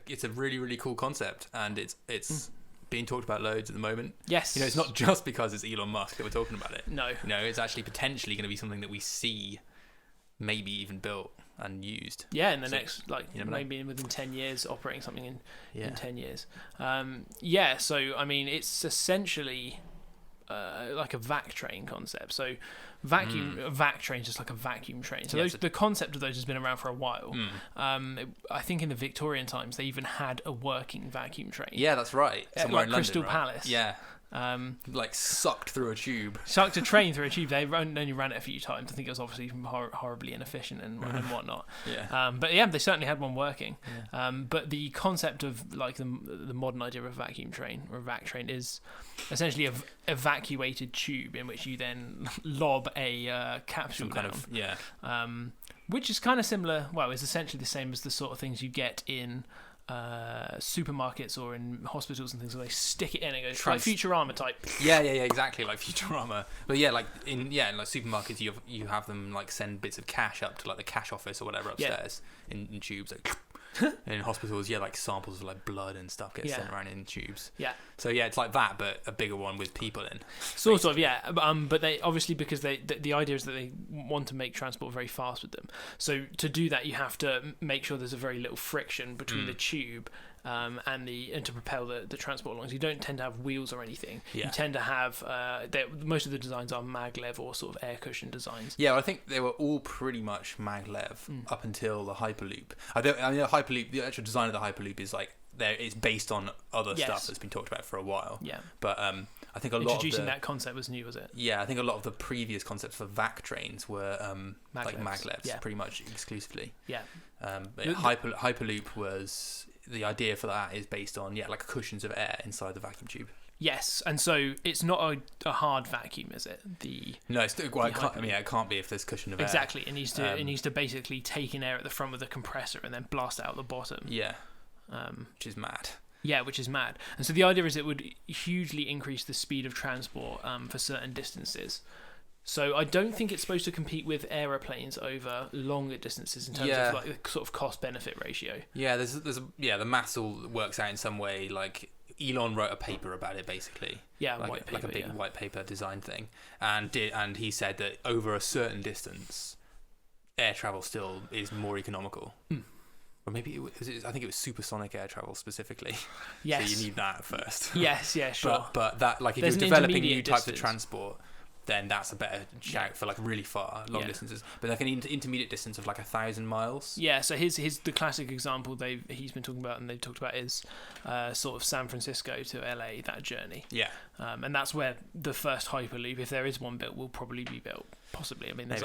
It's a really, really cool concept, and it's being talked about loads at the moment. Yes. It's not just because it's Elon Musk that we're talking about it. No. It's actually potentially going to be something that we see maybe even built and used. Yeah, in the next, maybe within 10 years, operating something in 10 years. So, I mean, it's essentially like a vac train concept. So a vac train is just like a vacuum train. So the concept of those has been around for a while. I think in the Victorian times they even had a working vacuum train. Yeah, that's right. Somewhere in London, Crystal Palace. Yeah. Sucked through a tube. Sucked a train through a tube. They only ran it a few times. I think it was obviously horribly inefficient and whatnot. Yeah. But yeah, they certainly had one working. Yeah. But the concept of like the modern idea of a vacuum train or a vac train is essentially a evacuated tube in which you then lob a capsule down. Which is kind of similar. Well, it's essentially the same as the sort of things you get in supermarkets or in hospitals and things where they stick it in and go like Futurama type. Yeah, exactly like Futurama. But in supermarkets you have them like send bits of cash up to like the cash office or whatever upstairs in tubes. Like, in hospitals, like samples of like blood and stuff get sent around in tubes. Yeah. So it's like that, but a bigger one with people in. Sort of, yeah. But they obviously, because the idea is that they want to make transport very fast with them. So to do that, you have to make sure there's a very little friction between the tube and to propel the transport along. So you don't tend to have wheels or anything. Yeah. You tend to have most of the designs are maglev or sort of air cushion designs. Yeah, well, I think they were all pretty much maglev up until the Hyperloop. The Hyperloop, the actual design of the Hyperloop is like it's based on other stuff that's been talked about for a while. Yeah. But I think introducing that concept was new, was it? Yeah, I think a lot of the previous concepts for vac trains were like maglevs, pretty much exclusively. Yeah. But Hyperloop was. The idea for that is based on like cushions of air inside the vacuum tube. Yes, and so it's not a hard vacuum, is it? No, it can't be if there's cushion of air. Exactly, it needs to basically take in air at the front with a compressor and then blast it out the bottom. Yeah, which is mad. Yeah, which is mad. And so the idea is it would hugely increase the speed of transport for certain distances. So I don't think it's supposed to compete with aeroplanes over longer distances in terms of like the sort of cost-benefit ratio. Yeah, the maths all works out in some way. Like Elon wrote a paper about it, basically. Yeah, like a big white paper design thing, and he said that over a certain distance, air travel still is more economical. Or maybe I think it was supersonic air travel specifically. Yes. So you need that first. Yes, yeah, sure. But that, like, if you're developing new types of transport, then that's a better shout for like really far, long distances. But like an intermediate distance of like 1,000 miles. Yeah, so the classic example he's been talking about and they've talked about is sort of San Francisco to LA, that journey. Yeah. And that's where the first Hyperloop, if there is one built, will probably be built. Possibly. I mean, there's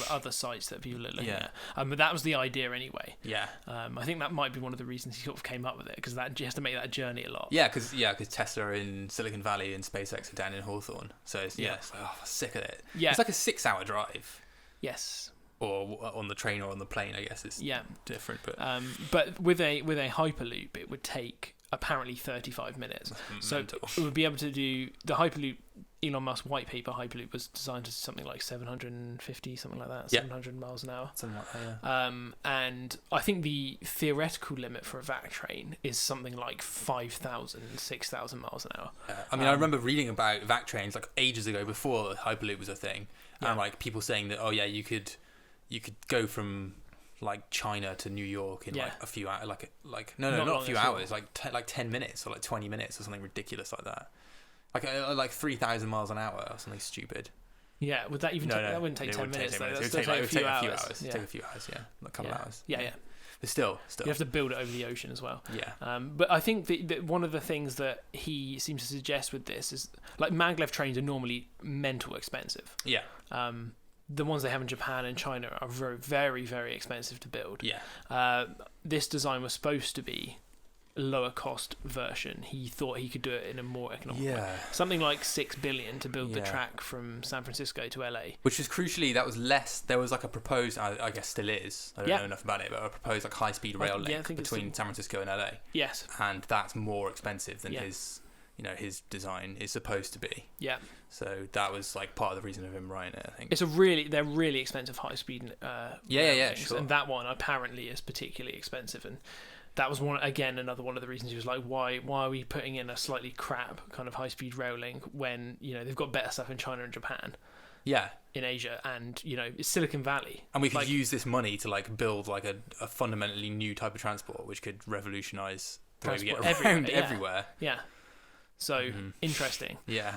other sites that people are looking at. But that was the idea anyway. Yeah. I think that might be one of the reasons he sort of came up with it, because you have to make that journey a lot. Yeah, because Tesla are in Silicon Valley and SpaceX are down in Hawthorne. So it's like, I'm sick of it. Yeah. It's like a 6-hour drive. Yes. Or on the train or on the plane, I guess it's different. But with a Hyperloop, it would take apparently 35 minutes. So it would be able to do the Hyperloop. Elon Musk white paper Hyperloop was designed to something like 750, something like that, 700 miles an hour. Something like that, yeah. And I think the theoretical limit for a vac train is something like 5,000, 6,000 miles an hour. I mean, I remember reading about vac trains like ages ago before Hyperloop was a thing, and like people saying that you could go from like China to New York in like a few hours, not a few hours, like 10 minutes or like 20 minutes or something ridiculous like that. Like 3,000 miles an hour or something stupid. Yeah, would that even that wouldn't take 10 minutes though. It would take a few hours. Take a few hours, a couple of hours. Yeah. But still. You have to build it over the ocean as well. Yeah. But I think that one of the things that he seems to suggest with this is, like, maglev trains are normally mental expensive. Yeah. The ones they have in Japan and China are very, very, very expensive to build. Yeah. This design was supposed to be lower cost version. He thought he could do it in a more economical way. Something like $6 billion to build the track from San Francisco to LA. Which is crucially, that was less. There was like a proposed, I guess still is, I don't know enough about it, but a proposed like high speed rail link between San Francisco and LA. Yes. And that's more expensive than his his design is supposed to be. Yeah. So that was like part of the reason of him writing it, I think. They're really expensive high speed. Sure. And that one apparently is particularly expensive, and that was another one of the reasons he was like, why are we putting in a slightly crap kind of high speed rail link when they've got better stuff in China and Japan. Yeah. In Asia, and it's Silicon Valley, and we could use this money to like build like a fundamentally new type of transport, which could revolutionise the way we get around everywhere. Yeah. So interesting. Yeah.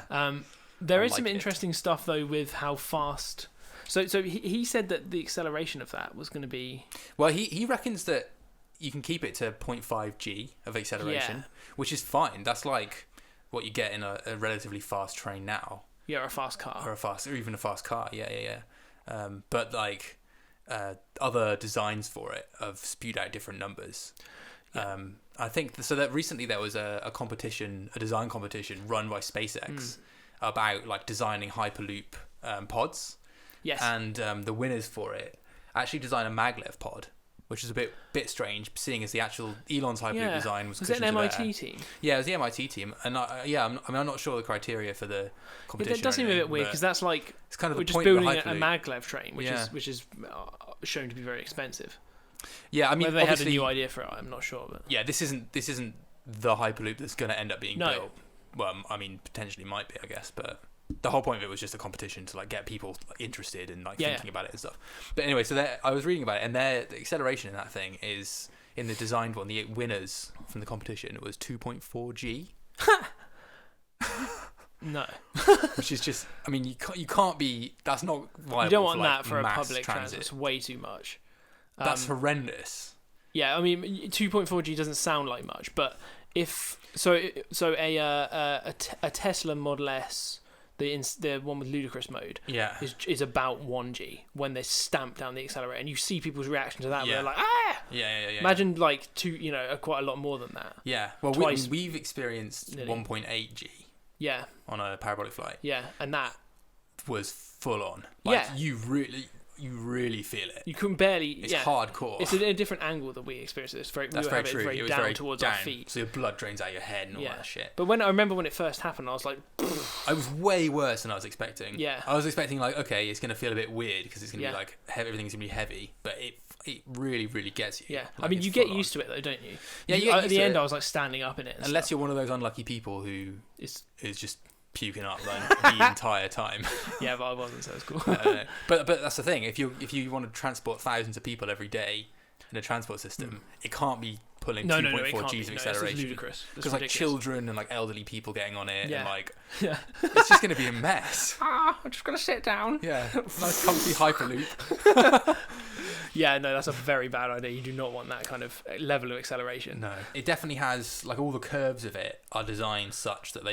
There is some interesting stuff though with how fast. So he said that the acceleration of that was going to be. Well, he reckons that you can keep it to 0.5 g of acceleration, which is fine. That's like what you get in a relatively fast train now. Yeah, or a fast car. Or even a fast car. Yeah. But like other designs for it have spewed out different numbers. Yeah. I think so that recently there was a design competition run by SpaceX about like designing Hyperloop pods. Yes. And the winners for it actually designed a maglev pod, which is a bit strange, seeing as the actual Elon's Hyperloop design was it an MIT team? Yeah, it was the MIT team, and I'm not sure the criteria for the competition. It does seem a bit weird because that's like it's kind of we're just building a maglev train, which is shown to be very expensive. Yeah, I mean, whether they had a new idea for it, I'm not sure. But yeah, this isn't the Hyperloop that's going to end up being built. Well, I mean, potentially might be, I guess, but the whole point of it was just a competition to like get people interested in like thinking about it and stuff. But anyway, so I was reading about it, and the acceleration in that thing is in the designed one. The winners from the competition was 2.4 g. No, which is just. I mean, you can't be. That's not viable. You don't want that for a public transit. It's way too much. That's horrendous. Yeah, I mean, 2.4 g doesn't sound like much, but if a Tesla Model S, the one with ludicrous mode, is about 1 g when they stamp down the accelerator, and you see people's reaction to that. Where they're like, ah! Yeah. Imagine like quite a lot more than that. Yeah. Well, we've experienced 1.8 g. Yeah. On a parabolic flight. Yeah, and that was full on. Like, you really feel it. You can barely. It's hardcore. It's a different angle that we experienced it. That's very true. It was very down towards our feet, so your blood drains out your head and all that shit. But I remember when it first happened, I was like, it was way worse than I was expecting. Yeah, I was expecting like, okay, it's gonna feel a bit weird because it's gonna be like everything's gonna be heavy, but it really gets you. Yeah, like, I mean, you get used to it though, don't you? Yeah, at the end, I was like standing up in it. Unless you're one of those unlucky people who is just puking up like the entire time. Yeah, but I wasn't, so it's cool. But that's the thing. If you want to transport thousands of people every day in a transport system, it can't be pulling 2.4 G's of acceleration. It's ludicrous. Because like children and like elderly people getting on it, and like it's just going to be a mess. I'm just going to sit down. Yeah, nice comfy Hyperloop. Yeah, no, that's a very bad idea. You do not want that kind of level of acceleration. No, it definitely has like all the curves of it are designed such that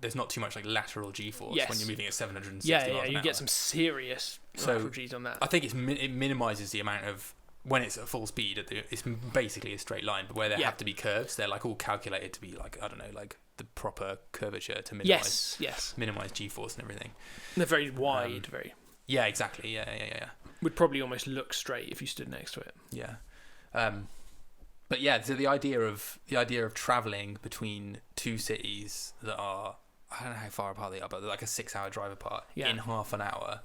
there's not too much like lateral G-force when you're moving at 760 miles an hour. You get some serious lateral G's on that. I think it minimises the amount of, when it's at full speed, it's basically a straight line, but where there have to be curves, they're like all calculated to be like, I don't know, like the proper curvature to minimise G-force and everything. And they're very wide, very... Yeah, exactly, yeah. Would probably almost look straight if you stood next to it. Yeah. But yeah, so the idea of travelling between two cities that are, I don't know how far apart they are, but they're like a 6-hour drive apart in half an hour.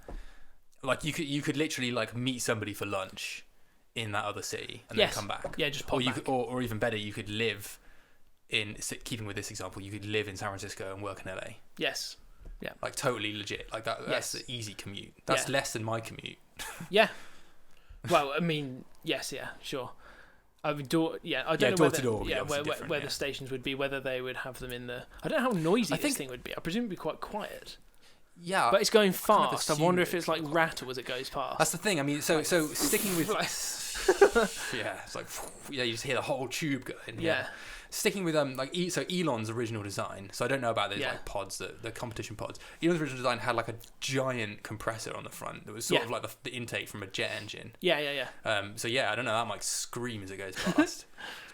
Like you could literally like meet somebody for lunch in that other city and then come back. Yeah, just pop back. Or even better, you could live in, keeping with this example, you could live in San Francisco and work in LA. Yes. Yeah. Like totally legit. Like that's the easy commute. That's less than my commute. Yeah. Well, I mean, yes, yeah, sure. I mean, I don't know door to door. Where the stations would be, whether they would have them in the. I don't know how noisy this thing would be. I presume it'd be quite quiet. Yeah, but it's going fast. I wonder if it's like rattle as it goes past. That's the thing. I mean, so sticking with it's like you just hear the whole tube going. Yeah. Sticking with so Elon's original design. So I don't know about those like pods, the competition pods. Elon's original design had like a giant compressor on the front that was sort of like the intake from a jet engine. Yeah. So I don't know. That might scream as it goes past.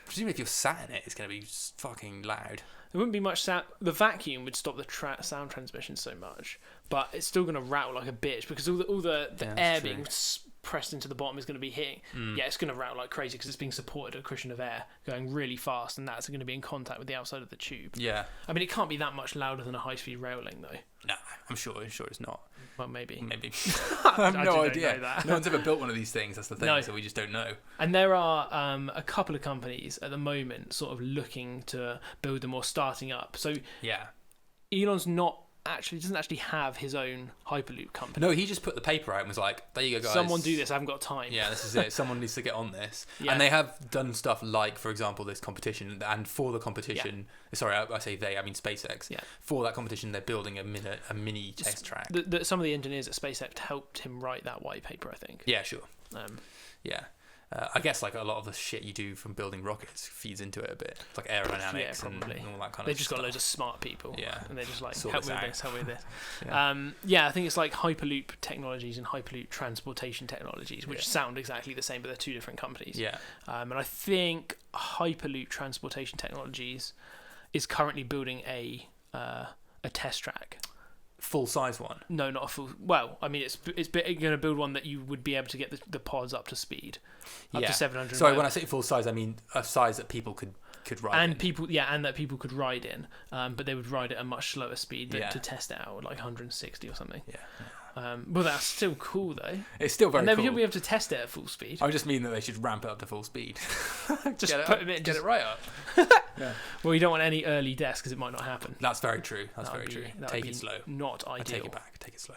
Presumably, if you're sat in it, it's going to be fucking loud. There wouldn't be much sound. The vacuum would stop the sound transmission so much, but it's still going to rattle like a bitch because all the air being pressed into the bottom is going to be hitting. Yeah, it's going to rattle like crazy because it's being supported at a cushion of air going really fast, and that's going to be in contact with the outside of the tube. Yeah. I mean, it can't be that much louder than a high-speed rail link, though. No, I'm sure it's not. Well, maybe. I have no idea. No one's ever built one of these things. That's the thing. No. So we just don't know. And there are a couple of companies at the moment sort of looking to build them or starting up. So yeah, Elon's doesn't actually have his own Hyperloop company. No, he just put the paper out and was like, there you go, guys. Someone do this. I haven't got time. Yeah, this is it. Someone needs to get on this. Yeah. And they have done stuff like, for example, this competition. And for the competition, sorry, I say they, I mean SpaceX. Yeah. For that competition, they're building a mini test track. Some of the engineers at SpaceX helped him write that white paper, I think. Yeah, sure. Yeah. I guess like a lot of the shit you do from building rockets feeds into it a bit. It's like aerodynamics and all that kind of stuff. They've just got loads of smart people. Yeah. And they're just like, help with this. Yeah. I think it's like Hyperloop Technologies and Hyperloop Transportation Technologies, which sound exactly the same, but they're two different companies. Yeah. And I think Hyperloop Transportation Technologies is currently building a test track. Full size one? No, not a full. Well, I mean, it's going to build one that you would be able to get the pods up to speed, up to 700. Sorry, when I say full size, I mean a size that people could ride and in. And that people could ride in, but they would ride at a much slower speed to test it out, like 160 or something. Yeah. Well, that's still cool though. It's still very cool. And you'll be able to test it at full speed. I just mean that they should ramp it up to full speed. Just get it right up. Yeah. Well, you don't want any early deaths because it might not happen. That's very true. Take it slow. Not ideal. I take it back. Take it slow.